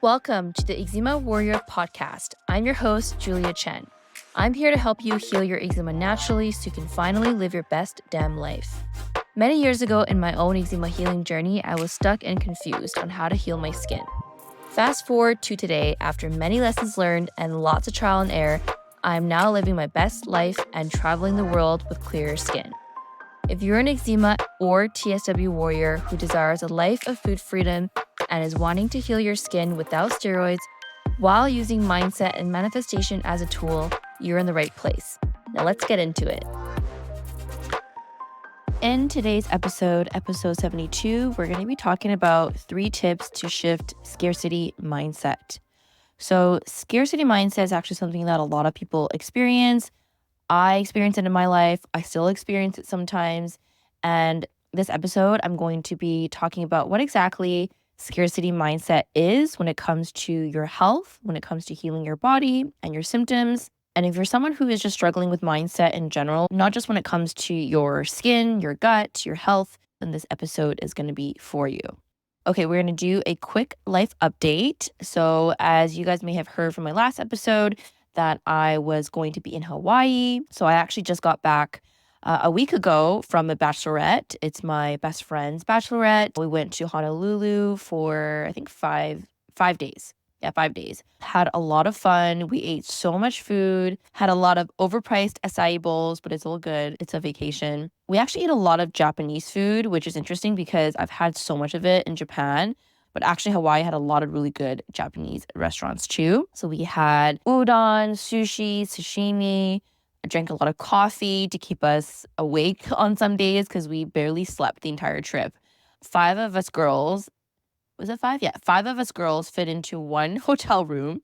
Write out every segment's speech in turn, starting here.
Welcome to the Eczema Warrior podcast. I'm your host, Julia Chen. I'm here to help you heal your eczema naturally so you can finally live your best damn life. Many years ago in my own eczema healing journey, I was stuck and confused on how to heal my skin. Fast forward to today, after many lessons learned and lots of trial and error, I'm now living my best life and traveling the world with clearer skin. If you're an eczema or TSW warrior who desires a life of food freedom and is wanting to heal your skin without steroids while using mindset and manifestation as a tool, you're in the right place. Now let's get into it. In today's episode 72, we're going to be talking about 3 tips to shift scarcity mindset. So scarcity mindset is actually something that a lot of people experience. I experience it in my life. I still experience it sometimes. And this episode, I'm going to be talking about what exactly scarcity mindset is when it comes to your health, when it comes to healing your body and your symptoms. And if you're someone who is just struggling with mindset in general, not just when it comes to your skin, your gut, your health, then this episode is going to be for you. Okay, we're going to do a quick life update. So as you guys may have heard from my last episode, that I was going to be in Hawaii. So I actually just got back a week ago from a bachelorette. It's my best friend's bachelorette. We went to Honolulu for, I think, five days. Yeah, 5 days. Had a lot of fun. We ate so much food, had a lot of overpriced acai bowls, but it's all good. It's a vacation. We actually ate a lot of Japanese food, which is interesting because I've had so much of it in Japan. But actually, Hawaii had a lot of really good Japanese restaurants too. So we had udon, sushi, sashimi. I drank a lot of coffee to keep us awake on some days because we barely slept the entire trip. 5 of us girls, was it 5? Yeah, 5 of us girls fit into one hotel room.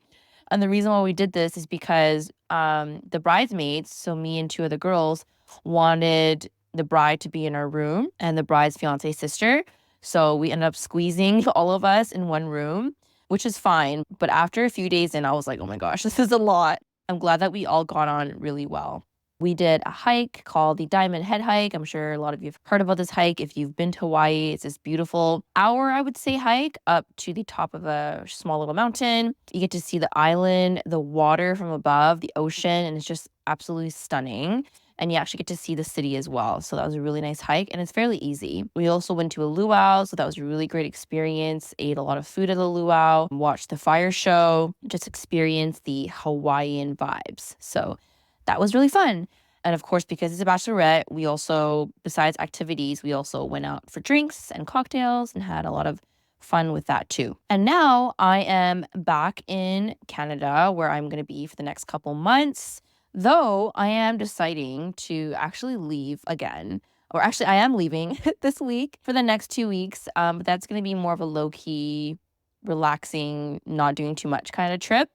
And the reason why we did this is because the bridesmaids, so me and 2 of the girls, wanted the bride to be in our room and the bride's fiance's sister. So we ended up squeezing all of us in one room, which is fine. But after a few days in, I was like, oh my gosh, this is a lot. I'm glad that we all got on really well. We did a hike called the Diamond Head Hike. I'm sure a lot of you have heard about this hike. If you've been to Hawaii, it's this beautiful hour, I would say, hike up to the top of a small little mountain. You get to see the island, the water from above, the ocean, and it's just absolutely stunning. And you actually get to see the city as well. So that was a really nice hike, and it's fairly easy. We also went to a luau, so that was a really great experience. Ate a lot of food at the luau, watched the fire show, just experienced the Hawaiian vibes. So that was really fun. And of course, because it's a bachelorette, we also, besides activities, we also went out for drinks and cocktails and had a lot of fun with that too. And now I am back in Canada where I'm going to be for the next couple months. Though I am deciding to actually leave again, or actually I am leaving this week for the next 2 weeks. But that's going to be more of a low-key, relaxing, not doing too much kind of trip.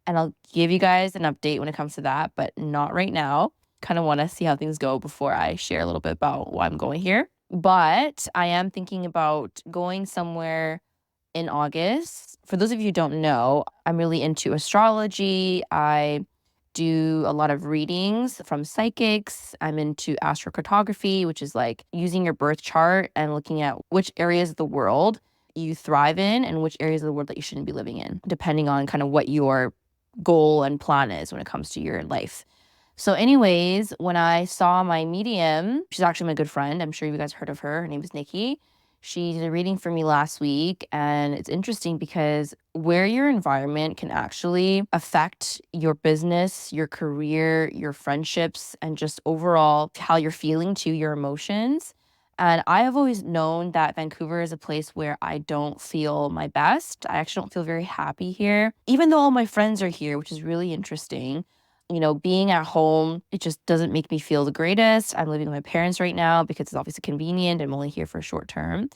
And I'll give you guys an update when it comes to that, but not right now. Kind of want to see how things go before I share a little bit about why I'm going here. But I am thinking about going somewhere in August. For those of you who don't know, I'm really into astrology. I do a lot of readings from psychics. I'm into astrocartography, which is like using your birth chart and looking at which areas of the world you thrive in and which areas of the world that you shouldn't be living in, depending on kind of what your goal and plan is when it comes to your life. So anyways, when I saw my medium, she's actually my good friend. I'm sure you guys heard of her. Her name is Nikki. She did a reading for me last week, and it's interesting because where your environment can actually affect your business, your career, your friendships, and just overall how you're feeling to your emotions. And I have always known that Vancouver is a place where I don't feel my best. I actually don't feel very happy here, even though all my friends are here, which is really interesting. You know, being at home, it just doesn't make me feel the greatest. I'm living with my parents right now because it's obviously convenient. I'm only here for a short term.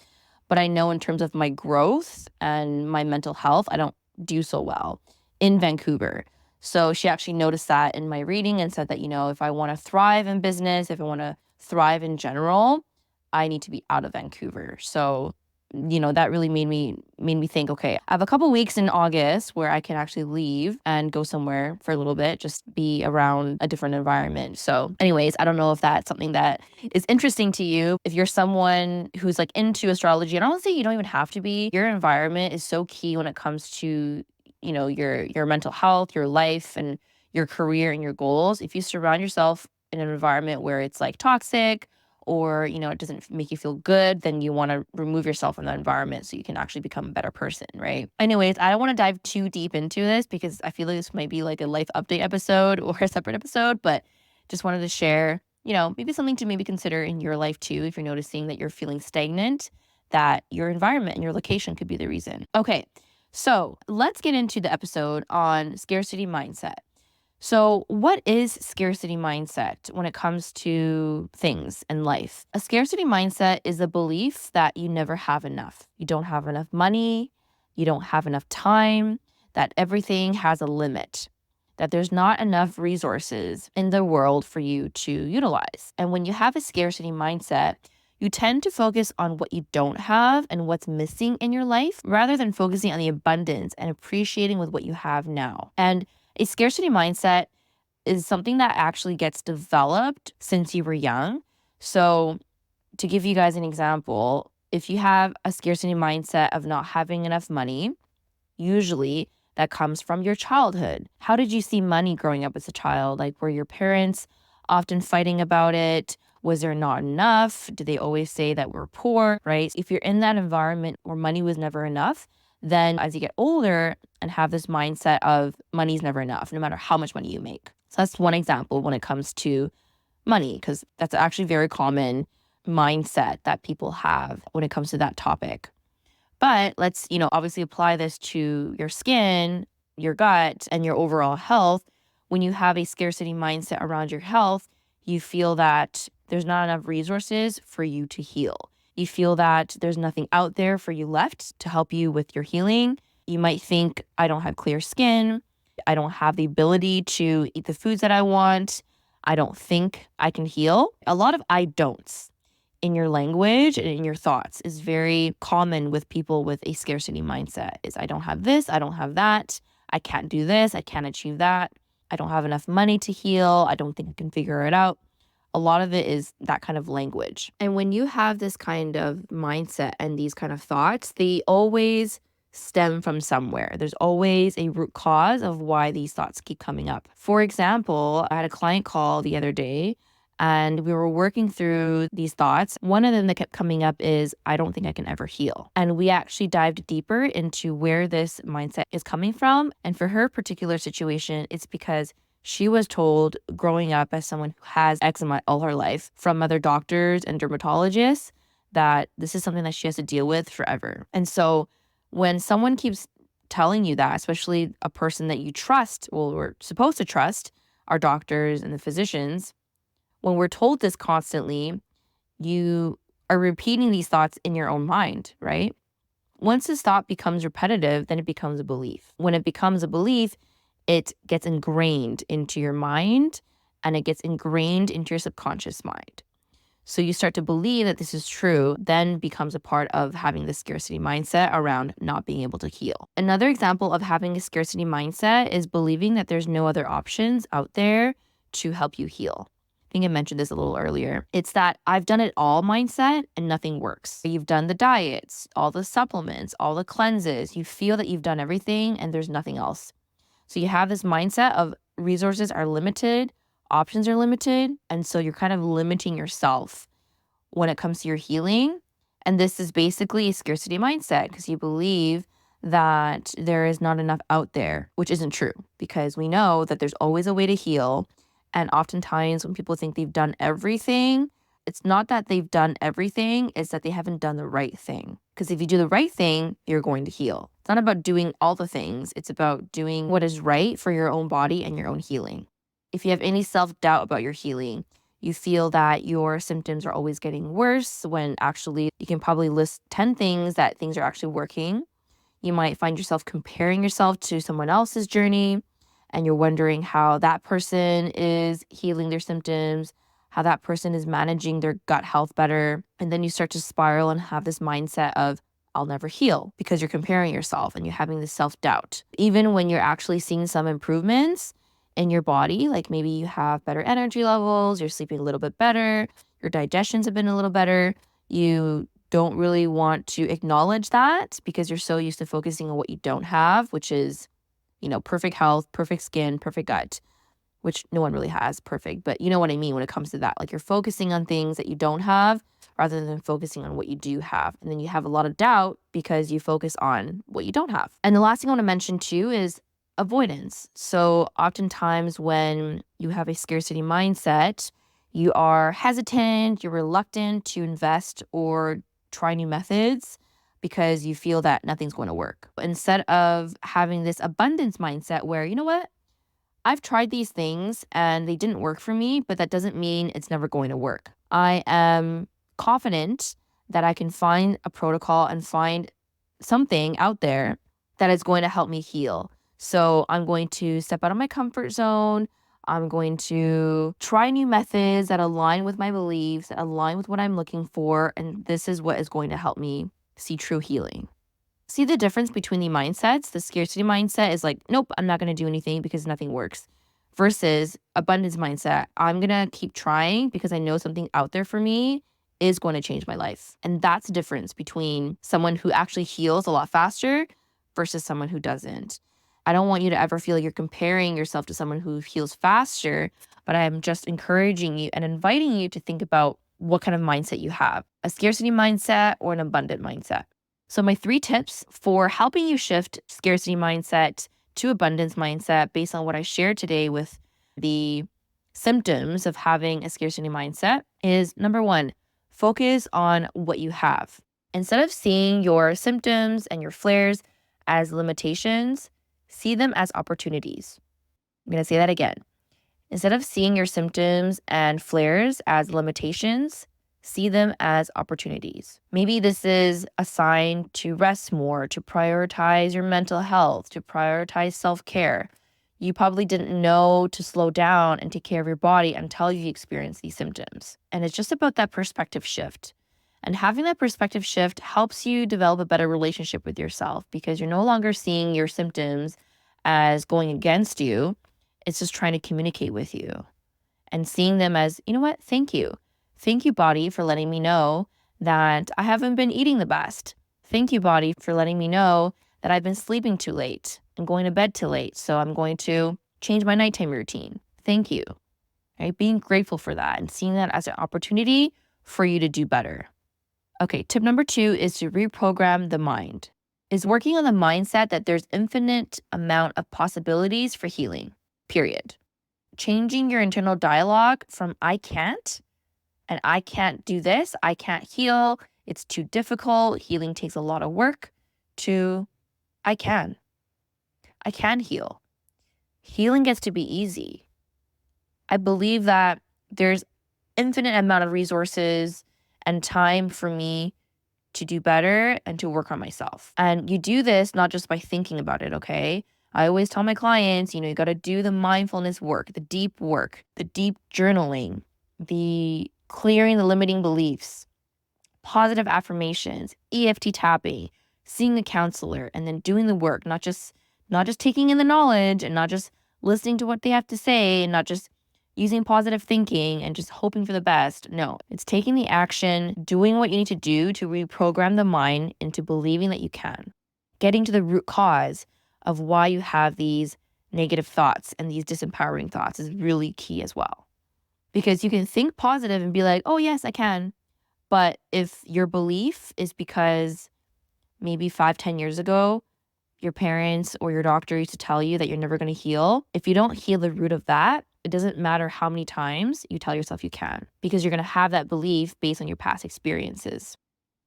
But I know in terms of my growth and my mental health, I don't do so well in Vancouver. So she actually noticed that in my reading and said that, you know, if I want to thrive in business, if I want to thrive in general, I need to be out of Vancouver. So that really made me think, okay, I have a couple weeks in August where I can actually leave and go somewhere for a little bit, just be around a different environment. So anyways, I don't know if that's something that is interesting to you. If you're someone who's like into astrology, and I don't say you don't even have to be, your environment is so key when it comes to, your mental health, your life, and your career and your goals. If you surround yourself in an environment where it's like toxic, or it doesn't make you feel good, then you want to remove yourself from that environment so you can actually become a better person, right? Anyways, I don't want to dive too deep into this because I feel like this might be like a life update episode or a separate episode, but just wanted to share, maybe something to maybe consider in your life too, if you're noticing that you're feeling stagnant, that your environment and your location could be the reason. Okay, so let's get into the episode on scarcity mindset. So, what is scarcity mindset when it comes to things in life? A scarcity mindset is a belief that you never have enough. You don't have enough money, you don't have enough time, that everything has a limit, that there's not enough resources in the world for you to utilize. And when you have a scarcity mindset, you tend to focus on what you don't have and what's missing in your life rather than focusing on the abundance and appreciating with what you have now. And a scarcity mindset is something that actually gets developed since you were young. So, to give you guys an example, if you have a scarcity mindset of not having enough money, usually that comes from your childhood. How did you see money growing up as a child? Like, were your parents often fighting about it? Was there not enough? Did they always say that we're poor, right? If you're in that environment where money was never enough, then as you get older and have this mindset of money's never enough, no matter how much money you make. So that's one example when it comes to money, because that's actually very common mindset that people have when it comes to that topic. But let's, obviously apply this to your skin, your gut, and your overall health. When you have a scarcity mindset around your health, you feel that there's not enough resources for you to heal. You feel that there's nothing out there for you left to help you with your healing. You might think, I don't have clear skin. I don't have the ability to eat the foods that I want. I don't think I can heal. A lot of I don'ts in your language and in your thoughts is very common with people with a scarcity mindset. Is I don't have this, I don't have that, I can't do this, I can't achieve that, I don't have enough money to heal, I don't think I can figure it out. A lot of it is that kind of language. And when you have this kind of mindset and these kind of thoughts, they always stem from somewhere. There's always a root cause of why these thoughts keep coming up. For example, I had a client call the other day and we were working through these thoughts. One of them that kept coming up is, I don't think I can ever heal. And we actually dived deeper into where this mindset is coming from. And for her particular situation, it's because she was told growing up as someone who has eczema all her life from other doctors and dermatologists that this is something that she has to deal with forever. And so when someone keeps telling you that, especially a person that you trust, well, we're supposed to trust our doctors and the physicians, when we're told this constantly, you are repeating these thoughts in your own mind, right? Once this thought becomes repetitive, then it becomes a belief. When it becomes a belief, it gets ingrained into your mind and it gets ingrained into your subconscious mind. So you start to believe that this is true, then becomes a part of having the scarcity mindset around not being able to heal. Another example of having a scarcity mindset is believing that there's no other options out there to help you heal. I think I mentioned this a little earlier. It's that I've done it all mindset and nothing works. You've done the diets, all the supplements, all the cleanses. You feel that you've done everything and there's nothing else. So you have this mindset of resources are limited, options are limited, and so you're kind of limiting yourself when it comes to your healing. And this is basically a scarcity mindset because you believe that there is not enough out there, which isn't true because we know that there's always a way to heal. And oftentimes when people think they've done everything, it's not that they've done everything, it's that they haven't done the right thing. Because if you do the right thing, you're going to heal. It's not about doing all the things. It's about doing what is right for your own body and your own healing. If you have any self-doubt about your healing, you feel that your symptoms are always getting worse when actually you can probably list 10 things that things are actually working. You might find yourself comparing yourself to someone else's journey and you're wondering how that person is healing their symptoms, how that person is managing their gut health better. And then you start to spiral and have this mindset of, I'll never heal, because you're comparing yourself and you're having this self-doubt. Even when you're actually seeing some improvements in your body, like maybe you have better energy levels, you're sleeping a little bit better, your digestions have been a little better, you don't really want to acknowledge that because you're so used to focusing on what you don't have, which is, perfect health, perfect skin, perfect gut, which no one really has perfect, but you know what I mean when it comes to that. Like, you're focusing on things that you don't have rather than focusing on what you do have. And then you have a lot of doubt because you focus on what you don't have. And the last thing I want to mention too is avoidance. So oftentimes when you have a scarcity mindset, you are hesitant, you're reluctant to invest or try new methods because you feel that nothing's going to work. Instead of having this abundance mindset where, you know what? I've tried these things and they didn't work for me, but that doesn't mean it's never going to work. I am confident that I can find a protocol and find something out there that is going to help me heal. So I'm going to step out of my comfort zone. I'm going to try new methods that align with my beliefs, that align with what I'm looking for. And this is what is going to help me see true healing. See the difference between the mindsets? The scarcity mindset is like, nope, I'm not going to do anything because nothing works. Versus abundance mindset, I'm going to keep trying because I know something out there for me is going to change my life. And that's the difference between someone who actually heals a lot faster versus someone who doesn't. I don't want you to ever feel like you're comparing yourself to someone who heals faster, but I'm just encouraging you and inviting you to think about what kind of mindset you have, a scarcity mindset or an abundant mindset. So my 3 tips for helping you shift scarcity mindset to abundance mindset based on what I shared today with the symptoms of having a scarcity mindset is, number 1, focus on what you have. Instead of seeing your symptoms and your flares as limitations, see them as opportunities. I'm going to say that again. Instead of seeing your symptoms and flares as limitations, see them as opportunities. Maybe this is a sign to rest more, to prioritize your mental health, to prioritize self-care. You probably didn't know to slow down and take care of your body until you experience these symptoms. And it's just about that perspective shift. And having that perspective shift helps you develop a better relationship with yourself because you're no longer seeing your symptoms as going against you. It's just trying to communicate with you and seeing them as, you know what, thank you. Thank you, body, for letting me know that I haven't been eating the best. Thank you, body, for letting me know that I've been sleeping too late and going to bed too late. So I'm going to change my nighttime routine. Thank you. Right? Being grateful for that and seeing that as an opportunity for you to do better. Okay, tip number 2 is to reprogram the mind. Is working on the mindset that there's infinite amount of possibilities for healing, period. Changing your internal dialogue from I can't and I can't do this, I can't heal, it's too difficult, healing takes a lot of work, to I can heal. Healing gets to be easy. I believe that there's infinite amount of resources and time for me to do better and to work on myself. And you do this not just by thinking about it, okay? I always tell my clients, you got to do the mindfulness work, the deep journaling, the clearing the limiting beliefs, positive affirmations, EFT tapping, seeing a counselor, and then doing the work, not just taking in the knowledge and not just listening to what they have to say and not just using positive thinking and just hoping for the best. No, it's taking the action, doing what you need to do to reprogram the mind into believing that you can. Getting to the root cause of why you have these negative thoughts and these disempowering thoughts is really key as well. Because you can think positive and be like, oh, yes, I can. But if your belief is because maybe 5-10 years ago, your parents or your doctor used to tell you that you're never going to heal, if you don't heal the root of that, it doesn't matter how many times you tell yourself you can, because you're going to have that belief based on your past experiences.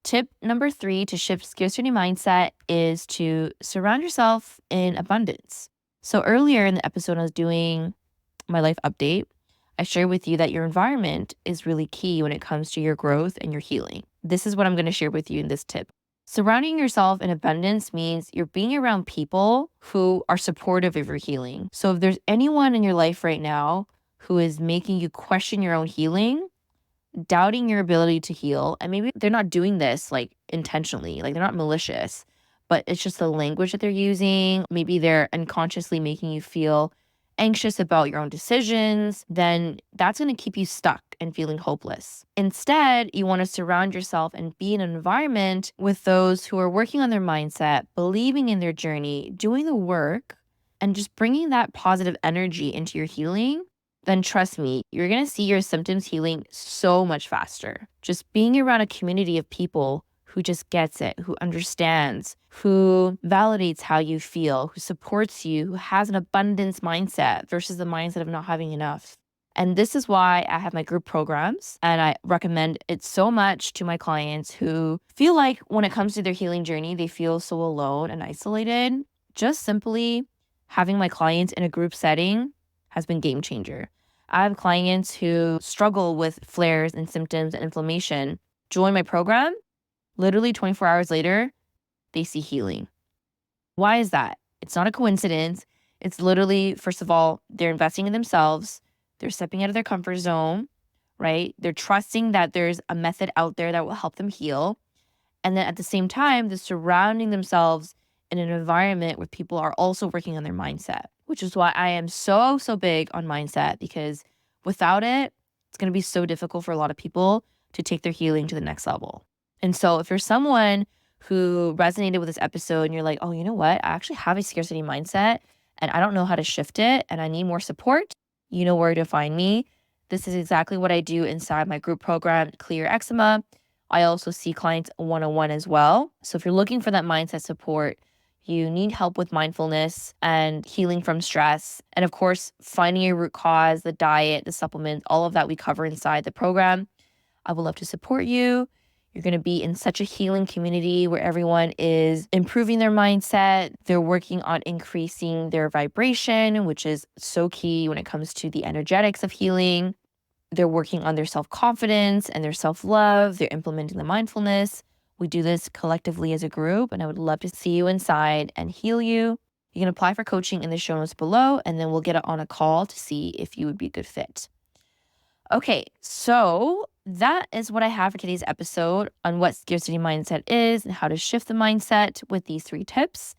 Tip number 3 to shift scarcity mindset is to surround yourself in abundance. So earlier in the episode, I was doing my life update. I shared with you that your environment is really key when it comes to your growth and your healing. This is what I'm going to share with you in this tip. Surrounding yourself in abundance means you're being around people who are supportive of your healing. So if there's anyone in your life right now who is making you question your own healing, doubting your ability to heal. And maybe they're not doing this like intentionally, like they're not malicious, but it's just the language that they're using. Maybe they're unconsciously making you feel anxious about your own decisions, then that's going to keep you stuck and feeling hopeless. Instead, you want to surround yourself and be in an environment with those who are working on their mindset, believing in their journey, doing the work, and just bringing that positive energy into your healing. Then trust me, you're going to see your symptoms healing so much faster. Just being around a community of people who just gets it, who understands, who validates how you feel, who supports you, who has an abundance mindset versus the mindset of not having enough. And this is why I have my group programs, and I recommend it so much to my clients who feel like when it comes to their healing journey, they feel so alone and isolated. Just simply having my clients in a group setting has been game changer. I have clients who struggle with flares and symptoms and inflammation. Join my program. Literally 24 hours later, they see healing. Why is that? It's not a coincidence. It's literally, first of all, they're investing in themselves. They're stepping out of their comfort zone, right? They're trusting that there's a method out there that will help them heal. And then at the same time, they're surrounding themselves in an environment where people are also working on their mindset, which is why I am so big on mindset, because without it, it's going to be so difficult for a lot of people to take their healing to the next level. And so if you're someone who resonated with this episode and you're like, oh, you know what? I actually have a scarcity mindset and I don't know how to shift it and I need more support, you know where to find me. This is exactly what I do inside my group program, Clear Eczema. I also see clients one-on-one as well. So if you're looking for that mindset support, you need help with mindfulness and healing from stress. And of course, finding your root cause, the diet, the supplements, all of that we cover inside the program. I would love to support you. You're going to be in such a healing community where everyone is improving their mindset. They're working on increasing their vibration, which is so key when it comes to the energetics of healing. They're working on their self-confidence and their self-love. They're implementing the mindfulness. We do this collectively as a group, and I would love to see you inside and heal you. You can apply for coaching in the show notes below, and then we'll get on a call to see if you would be a good fit. Okay, so that is what I have for today's episode on what scarcity mindset is and how to shift the mindset with these 3 tips.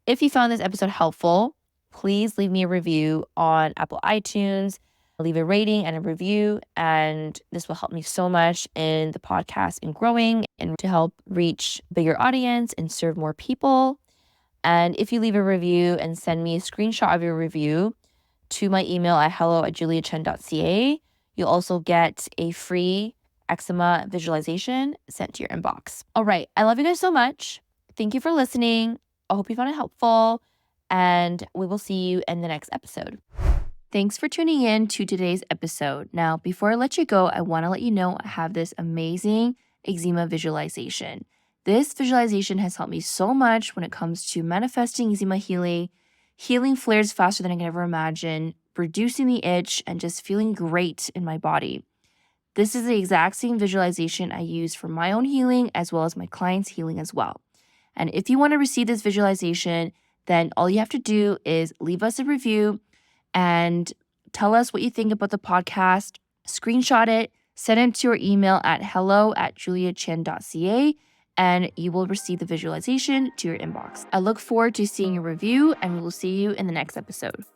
If you found this episode helpful, please leave me a review on Apple iTunes. Leave a rating and a review, and this will help me so much in the podcast and growing and to help reach a bigger audience and serve more people. And if you leave a review and send me a screenshot of your review to my email at hello@juliachen.ca, you'll also get a free eczema visualization sent to your inbox. All right. I love you guys so much. Thank you for listening. I hope you found it helpful, and we will see you in the next episode. Thanks for tuning in to today's episode. Now, before I let you go, I want to let you know I have this amazing eczema visualization. This visualization has helped me so much when it comes to manifesting eczema healing, healing flares faster than I can ever imagine, reducing the itch, and just feeling great in my body. This is the exact same visualization I use for my own healing as well as my clients' healing as well. And if you want to receive this visualization, then all you have to do is leave us a review and tell us what you think about the podcast, screenshot it, send it to your email at hello@juliachen.ca, and you will receive the visualization to your inbox. I look forward to seeing your review, and we will see you in the next episode.